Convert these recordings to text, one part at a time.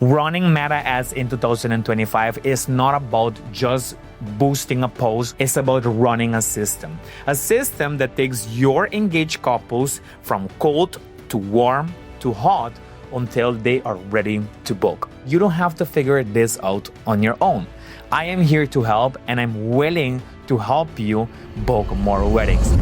Running Meta ads in 2025 is not about just boosting a post, it's about running a system. A system that takes your engaged couples from cold to warm to hot until they are ready to book. You don't have to figure this out on your own. I am here to help, and I'm willing to help you book more weddings.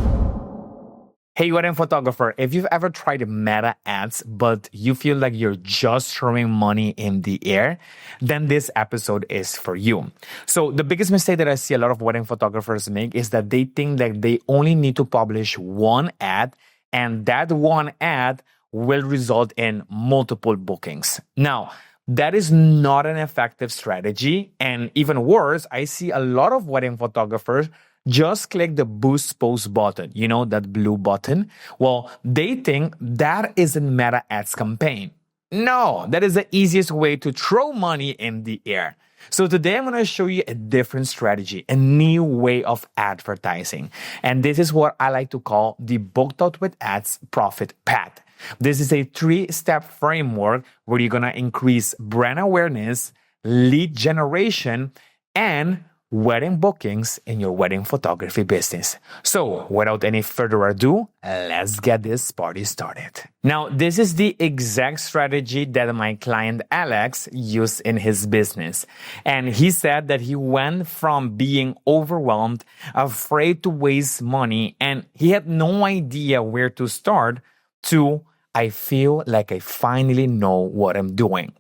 Hey, wedding photographer, if you've ever tried Meta ads, but you feel like you're just throwing money in the air, then this episode is for you. So the biggest mistake that I see a lot of wedding photographers make is that they think that they only need to publish one ad, and that one ad will result in multiple bookings. Now, that is not an effective strategy. And even worse, I see a lot of wedding photographers just click the boost post button, that blue button. Well, they think that is a Meta ads campaign. No, that is the easiest way to throw money in the air. So today I'm going to show you a different strategy, a new way of advertising. And this is what I like to call the Booked Out with Ads Profit Path. This is a 3-step framework where you're going to increase brand awareness, lead generation, and wedding bookings in your wedding photography business. So without any further ado, let's get this party started. Now, this is the exact strategy that my client Alex used in his business. And he said that he went from being overwhelmed, afraid to waste money, and he had no idea where to start, to I feel like I finally know what I'm doing.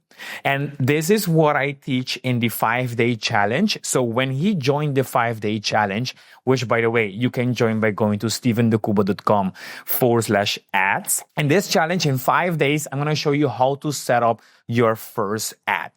And this is what I teach in the 5-day challenge. So when he joined the 5-day challenge, which by the way, you can join by going to stephendecuba.com/ads. And this challenge in 5 days, I'm going to show you how to set up your first ad.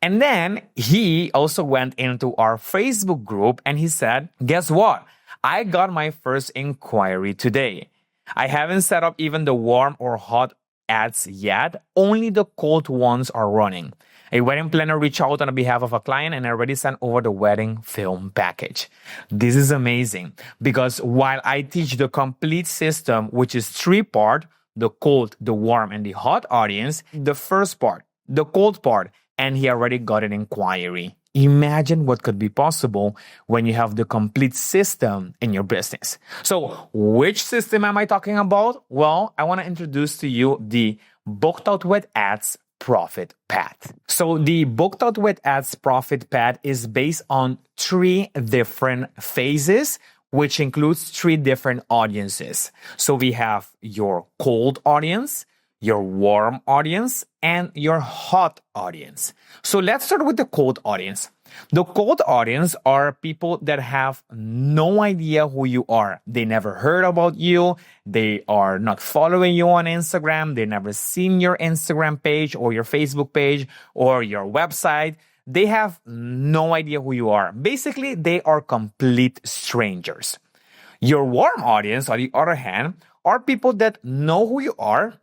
And then he also went into our Facebook group and he said, guess what? I got my first inquiry today. I haven't set up even the warm or hot ads yet. Only the cold ones are running. A wedding planner reached out on behalf of a client and already sent over the wedding film package. This is amazing because while I teach the complete system, which is 3-part, the cold, the warm, and the hot audience, the first part, the cold part, and he already got an inquiry. Imagine what could be possible when you have the complete system in your business. So which system am I talking about? Well, I want to introduce to you the Booked Out with Ads Profit Path. So the Booked Out with Ads Profit Path is based on 3 different phases, which includes 3 different audiences. So we have your cold audience, your warm audience, and your hot audience. So let's start with the cold audience. The cold audience are people that have no idea who you are. They never heard about you. They are not following you on Instagram. They never seen your Instagram page or your Facebook page or your website. They have no idea who you are. Basically, they are complete strangers. Your warm audience, on the other hand, are people that know who you are.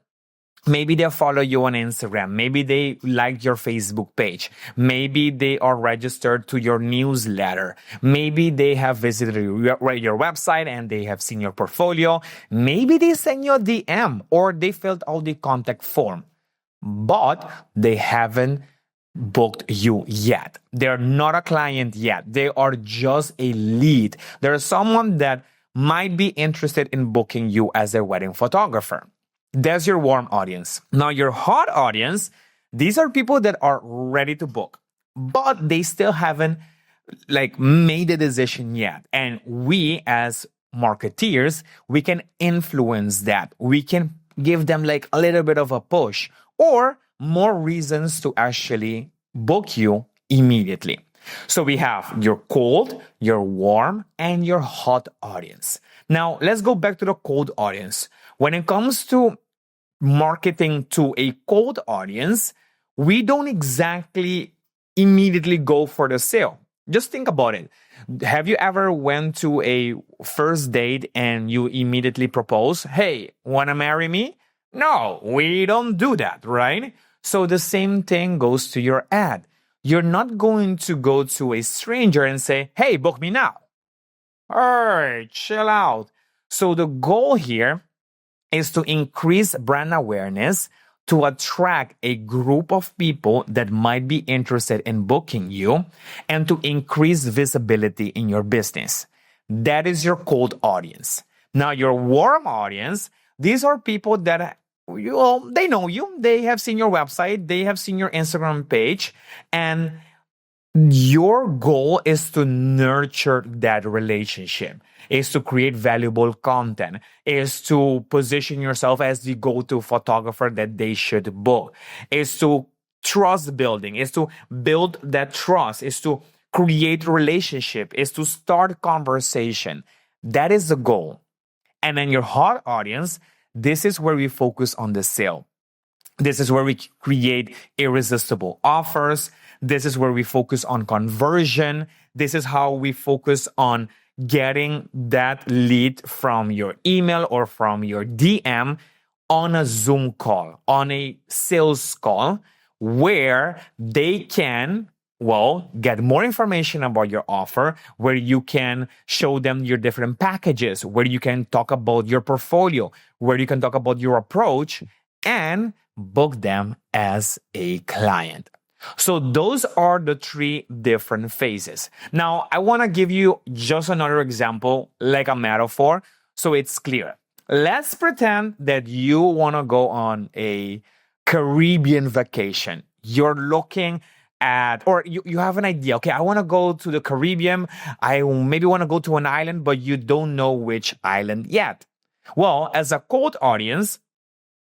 Maybe they follow you on Instagram. Maybe they like your Facebook page. Maybe they are registered to your newsletter. Maybe they have visited your website and they have seen your portfolio. Maybe they send you a DM or they filled out the contact form, but they haven't booked you yet. They're not a client yet. They are just a lead. They're someone that might be interested in booking you as their wedding photographer. That's your warm audience. Now, your hot audience, these are people that are ready to book, but they still haven't made a decision yet. And we as marketeers, we can influence that. We can give them a little bit of a push or more reasons to actually book you immediately. So we have your cold, your warm, and your hot audience. Now, let's go back to the cold audience. When it comes to marketing to a cold audience, we don't exactly immediately go for the sale. Just think about it. Have you ever went to a first date and you immediately propose, hey, want to marry me? No, we don't do that, right? So the same thing goes to your ad. You're not going to go to a stranger and say, hey, book me now. All right, chill out. So the goal here is to increase brand awareness, to attract a group of people that might be interested in booking you and to increase visibility in your business. That is your cold audience. Now, your warm audience, these are people that they know you, they have seen your website, they have seen your Instagram page, and your goal is to nurture that relationship, is to create valuable content, is to position yourself as the go-to photographer that they should book, is to trust building, is to build that trust, is to create relationship, is to start conversation. That is the goal. And then your hot audience, this is where we focus on the sale. This is where we create irresistible offers. This is where we focus on conversion. This is how we focus on getting that lead from your email or from your DM on a Zoom call, on a sales call, where they can, get more information about your offer, where you can show them your different packages, where you can talk about your portfolio, where you can talk about your approach, and book them as a client. So those are the 3 different phases. Now, I want to give you just another example, like a metaphor, so it's clear. Let's pretend that you want to go on a Caribbean vacation. You're looking at, or you have an idea. Okay, I want to go to the Caribbean. I maybe want to go to an island, but you don't know which island yet. Well, as a cold audience,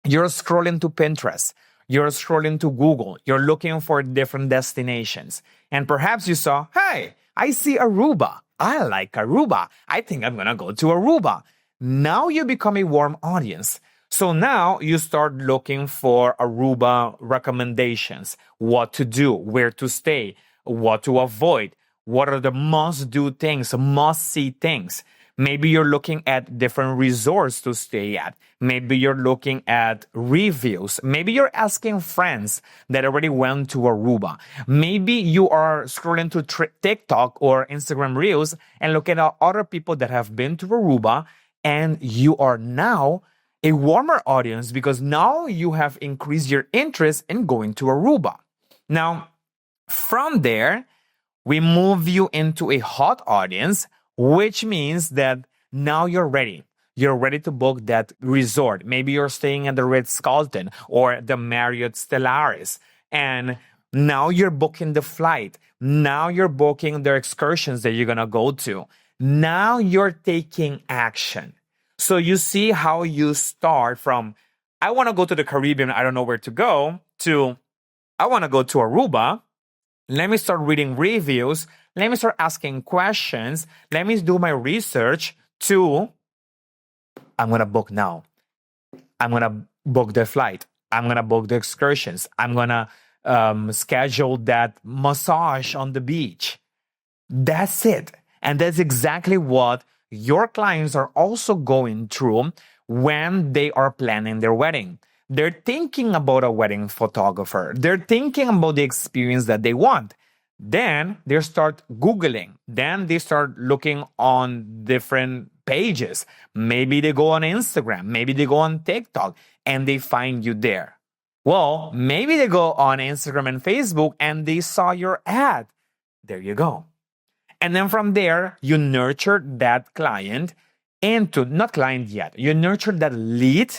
you're scrolling to Pinterest. You're scrolling to Google. You're looking for different destinations. And perhaps you saw, hey, I see Aruba. I like Aruba. I think I'm going to go to Aruba. Now you become a warm audience. So now you start looking for Aruba recommendations, what to do, where to stay, what to avoid, what are the must-do things, must-see things. Maybe you're looking at different resorts to stay at. Maybe you're looking at reviews. Maybe you're asking friends that already went to Aruba. Maybe you are scrolling to TikTok or Instagram Reels and looking at other people that have been to Aruba, and you are now a warmer audience because now you have increased your interest in going to Aruba. Now, from there, we move you into a hot audience, which means that now you're ready. You're ready to book that resort. Maybe you're staying at the Ritz-Carlton or the Marriott Stellaris. And now you're booking the flight. Now you're booking the excursions that you're going to go to. Now you're taking action. So you see how you start from, I want to go to the Caribbean, I don't know where to go, to, I want to go to Aruba. Let me start reading reviews. Let me start asking questions. Let me do my research to, I'm going to book now. I'm going to book the flight. I'm going to book the excursions. I'm going to schedule that massage on the beach. That's it. And that's exactly what your clients are also going through when they are planning their wedding. They're thinking about a wedding photographer. They're thinking about the experience that they want. Then they start Googling. Then they start looking on different pages. Maybe they go on Instagram. Maybe they go on TikTok and they find you there. Well, maybe they go on Instagram and Facebook and they saw your ad. There you go. And then from there, you nurture that client into, not client yet, you nurture that lead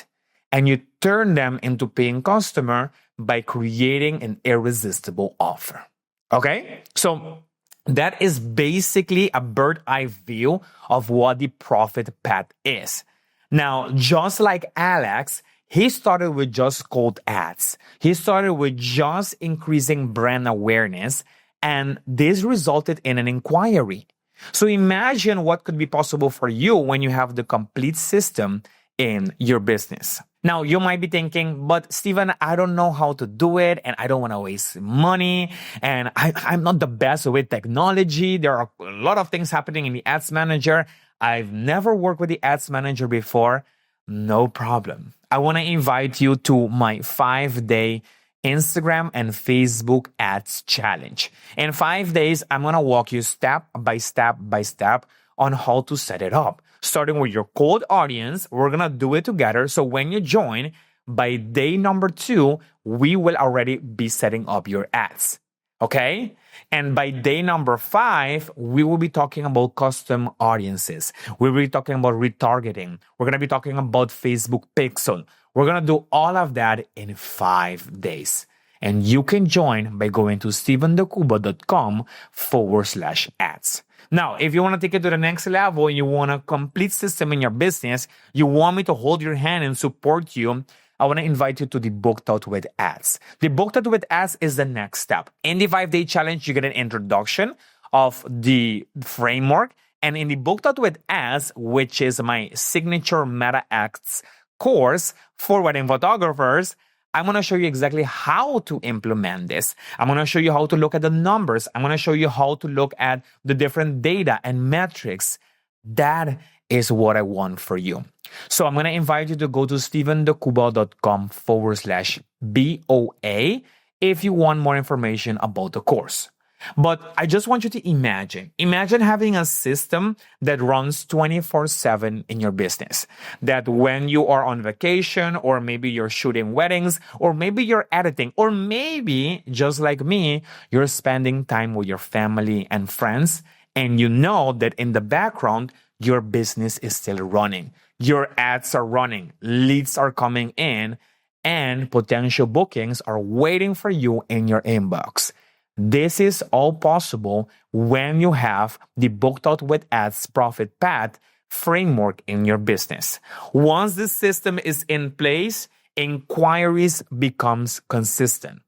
and you turn them into paying customer by creating an irresistible offer. Okay? So that is basically a bird's eye view of what the profit path is. Now, just like Alex, he started with just cold ads. He started with just increasing brand awareness, and this resulted in an inquiry. So imagine what could be possible for you when you have the complete system in your business. Now, you might be thinking, but Steven, I don't know how to do it, and I don't want to waste money, and I'm not the best with technology. There are a lot of things happening in the Ads Manager. I've never worked with the Ads Manager before. No problem. I want to invite you to my 5-day Instagram and Facebook Ads Challenge. In 5 days, I'm going to walk you step by step on how to set it up. Starting with your cold audience, we're going to do it together. So when you join, by day number 2, we will already be setting up your ads. Okay? And by day number 5, we will be talking about custom audiences. We will be talking about retargeting. We're going to be talking about Facebook Pixel. We're going to do all of that in 5 days. And you can join by going to stevendecuba.com/ads. Now, if you want to take it to the next level, you want a complete system in your business, you want me to hold your hand and support you, I want to invite you to the Booked Out with Ads. The Booked Out with Ads is the next step. In the 5-day challenge, you get an introduction of the framework. And in the Booked Out with Ads, which is my signature Meta Ads course for wedding photographers, I'm going to show you exactly how to implement this. I'm going to show you how to look at the numbers. I'm going to show you how to look at the different data and metrics. That is what I want for you. So I'm going to invite you to go to stevendecuba.com/BOA if you want more information about the course. But I just want you to imagine having a system that runs 24/7 in your business. That when you are on vacation, or maybe you're shooting weddings, or maybe you're editing, or maybe, just like me, you're spending time with your family and friends, and you know that in the background, your business is still running. Your ads are running, leads are coming in, and potential bookings are waiting for you in your inbox. This is all possible when you have the Booked Out with Ads Profit Path framework in your business. Once this system is in place, inquiries becomes consistent,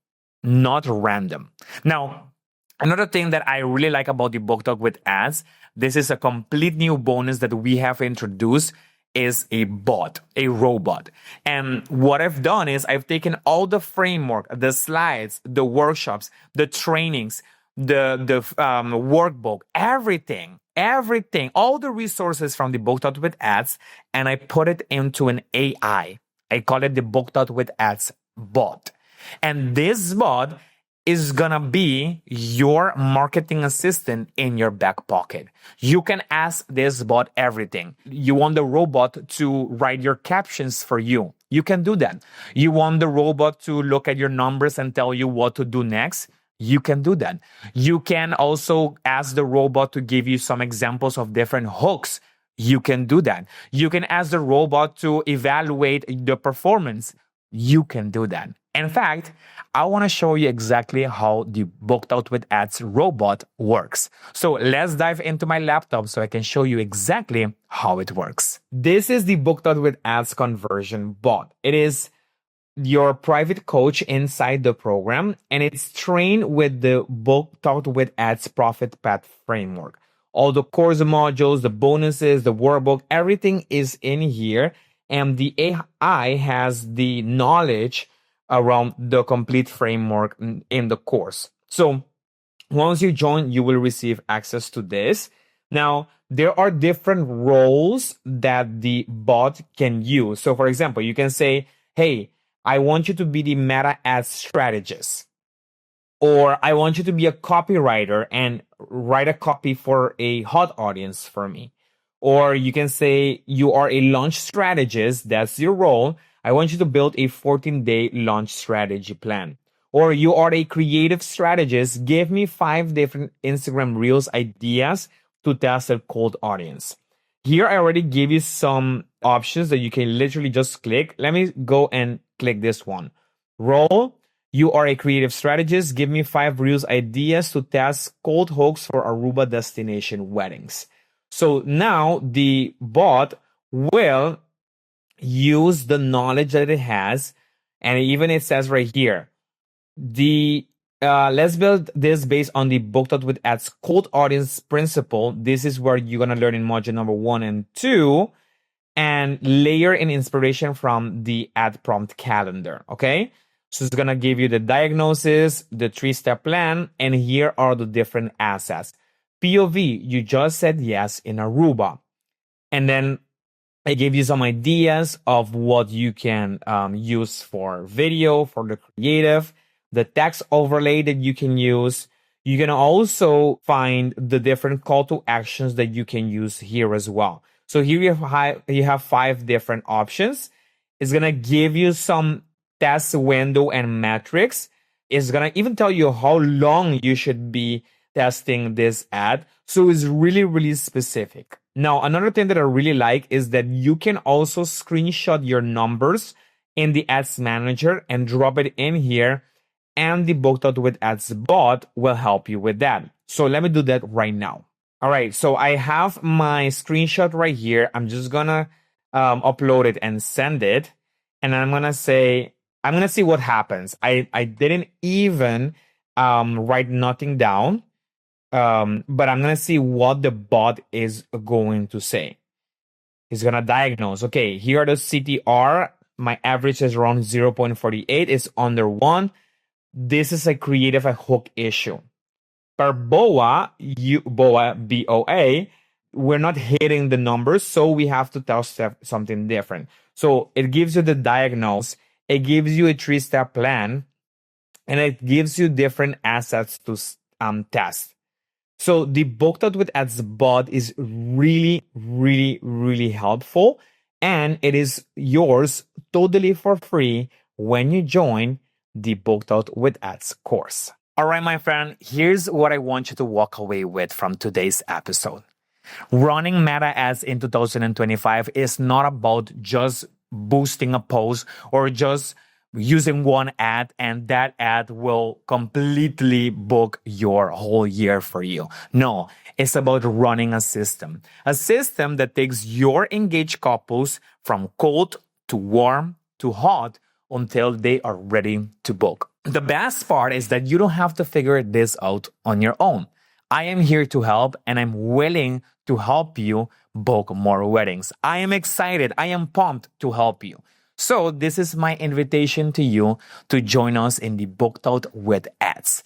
not random. Now, another thing that I really like about the Booked Out with Ads, this is a complete new bonus that we have introduced, is a bot, a robot. And what I've done is I've taken all the framework, the slides, the workshops, the trainings, the workbook, everything, all the resources from the Booked Out with Ads, and I put it into an AI. I call it the Booked Out with Ads bot. And this bot is gonna be your marketing assistant in your back pocket. You can ask this bot everything. You want the robot to write your captions for you. You can do that. You want the robot to look at your numbers and tell you what to do next. You can do that. You can also ask the robot to give you some examples of different hooks. You can do that. You can ask the robot to evaluate the performance. You can do that. In fact, I want to show you exactly how the Booked Out with Ads robot works. So let's dive into my laptop so I can show you exactly how it works. This is the Booked Out with Ads conversion bot. It is your private coach inside the program, and it's trained with the Booked Out with Ads Profit Path framework. All the course modules, the bonuses, the workbook, everything is in here. And the AI has the knowledge around the complete framework in the course. So once you join, you will receive access to this. Now, there are different roles that the bot can use. So for example, you can say, hey, I want you to be the Meta Ads strategist. Or I want you to be a copywriter and write a copy for a hot audience for me. Or you can say you are a launch strategist. That's your role. I want you to build a 14-day launch strategy plan. Or you are a creative strategist. Give me 5 different Instagram Reels ideas to test a cold audience. Here, I already gave you some options that you can literally just click. Let me go and click this one. Role, you are a creative strategist. Give me 5 Reels ideas to test cold hooks for Aruba destination weddings. So now the bot will use the knowledge that it has, and even it says right here, let's build this based on the Booked Out with Ads cold audience principle. This is where you're gonna learn in module number 1 and 2, and layer in inspiration from the ad prompt calendar. Okay, so it's gonna give you the diagnosis, the 3-step plan, and here are the different assets. POV, you just said yes in Aruba, and then I gave you some ideas of what you can use for video, for the creative, the text overlay that you can use. You can also find the different call to actions that you can use here as well. So here you have 5 different options. It's going to give you some test window and metrics. It's going to even tell you how long you should be testing this ad. So it's really, really specific. Now, another thing that I really like is that you can also screenshot your numbers in the ads manager and drop it in here. And the Booked Out with Ads bot will help you with that. So let me do that right now. All right, so I have my screenshot right here. I'm just gonna upload it and send it. And I'm gonna see what happens. I didn't even write nothing down, but I'm gonna see what the bot is going to say. It's gonna diagnose. Okay, here are the CTR. My average is around 0.48. It's under 1. This is a creative hook issue. Per BOA, BOA, we're not hitting the numbers, so we have to test something different. So it gives you the diagnose, it gives you a 3-step plan, and it gives you different assets to test. So the Booked Out with Ads bot is really, really, really helpful, and it is yours totally for free when you join the Booked Out with Ads course. All right, my friend, here's what I want you to walk away with from today's episode. Running Meta ads in 2025 is not about just boosting a post or just using one ad and that ad will completely book your whole year for you. No, it's about running a system that takes your engaged couples from cold to warm to hot until they are ready to book. The best part is that you don't have to figure this out on your own. I am here to help, and I'm willing to help you book more weddings. I am excited. I am pumped to help you. So this is my invitation to you to join us in the Booked Out with Ads.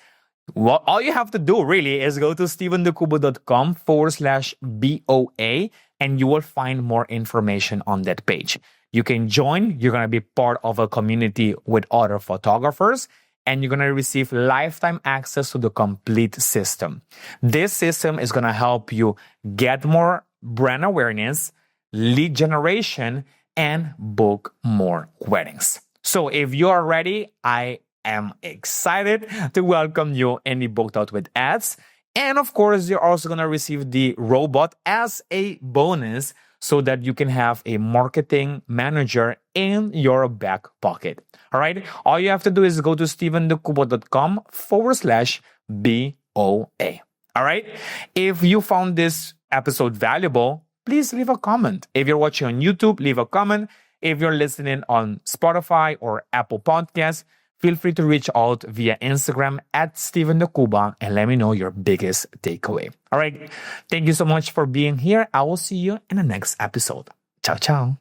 Well, all you have to do really is go to stevendecubo.com/BOA, and you will find more information on that page. You can join. You're going to be part of a community with other photographers, and you're going to receive lifetime access to the complete system. This system is going to help you get more brand awareness, lead generation, and book more weddings. So if you are ready, I am excited to welcome you in the Booked Out with Ads. And of course, you're also going to receive the robot as a bonus so that you can have a marketing manager in your back pocket. All right. All you have to do is go to stevendecubo.com/BOA. All right. If you found this episode valuable, please leave a comment. If you're watching on YouTube, leave a comment. If you're listening on Spotify or Apple Podcasts, feel free to reach out via Instagram @StevenDeCuba and let me know your biggest takeaway. All right. Thank you so much for being here. I will see you in the next episode. Ciao, ciao.